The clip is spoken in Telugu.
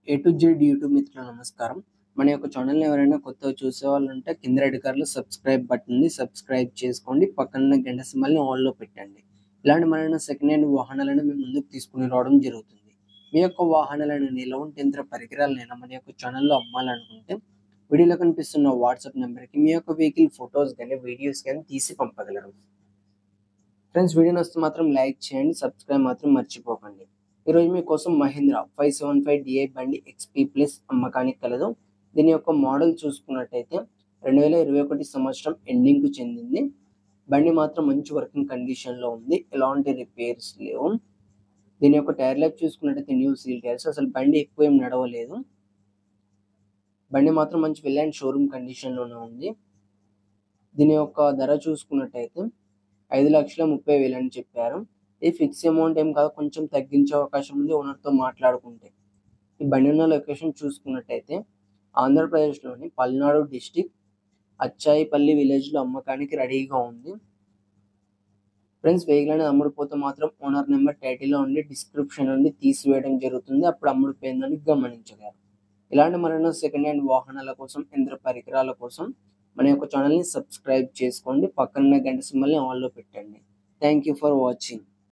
ఏ టు జెడ్ యూట్యూబ్ మిత్రులకు నమస్కారం. మన యొక్క ఛానల్‌ని ఎవరైనా కొత్తగా చూసేవాళ్ళుంటే కింద రెడ్ కలర్‌లో సబ్స్క్రైబ్ బటన్ ఉంది. సబ్స్క్రైబ్ చేసుకోండి. పక్కనున్న గంట సింబల్‌ని ఆల్‌లో పెట్టండి. ఇలాంటి మరెన్నో సెకండ్ హ్యాండ్ వాహనాలను మీ ముందుకు తీసుకొని రావడం జరుగుతుంది. మీ యొక్క వాహనాలను నిలవంటి యంత్ర పరికరాలనైనా మన యొక్క ఛానల్‌లో అమ్మాలనుకుంటే వీడియోలో కనిపిస్తున్న వాట్సాప్ నంబర్‌కి మీ యొక్క వెహికల్ ఫోటోస్ గాని, వీడియోస్ గాని తీసి పంపగలరు. ఫ్రెండ్స్ వీడియో నచ్చితే మాత్రం లైక్ చేయండి. సబ్స్క్రైబ్ మాత్రం మర్చిపోకండి. ఈరోజు మీకోసం మహీంద్రా 575 DI బండి XP ప్లస్ అమ్మకానికి కలదు. దీని యొక్క మోడల్ చూసుకున్నట్టయితే 2021 సంవత్సరం ఎండింగ్‌కు చెందింది. బండి మాత్రం మంచి వర్కింగ్ కండిషన్‌లో ఉంది. ఎలాంటి రిపేర్స్ లేవు. దీని యొక్క టైర్ లైఫ్ చూసుకున్నట్టయితే న్యూ సీల్ టైర్స్. అసలు బండి ఎక్కువ ఏం నడవలేదు. బండి మాత్రం మంచి వెల్ అండ్ షోరూమ్ కండిషన్‌లోనే ఉంది. దీని యొక్క ధర చూసుకున్నట్టయితే 5,30,000 అని చెప్పారు. ఇది ఫిక్స్ అమౌంట్ ఏం కాదు. కొంచెం తగ్గించే అవకాశం ఉంది ఓనర్‌తో మాట్లాడుకుంటే. ఈ బండి ఉన్న లొకేషన్ చూసుకున్నట్టయితే ఆంధ్రప్రదేశ్‌లోని పల్నాడు డిస్ట్రిక్ట్ అచ్చాయిపల్లి విలేజ్‌లో అమ్మకానికి రెడీగా ఉంది. ఫ్రెండ్స్ వెహికల్ అనేది అమ్ముడుపోతే మాత్రం ఓనర్ నెంబర్ టైటిల్‌లో ఉండి డిస్క్రిప్షన్ నుండి తీసివేయడం జరుగుతుంది. అప్పుడు అమ్ముడుపోయిందని గమనించగలరు. ఇలాంటి మరెన్నో సెకండ్ హ్యాండ్ వాహనాల కోసం, యంత్ర పరికరాల కోసం మన యొక్క ఛానల్‌ని సబ్స్క్రైబ్ చేసుకోండి. పక్కనున్న గంట సింబల్‌ని ఆల్‌లో పెట్టండి. Thank you for watching.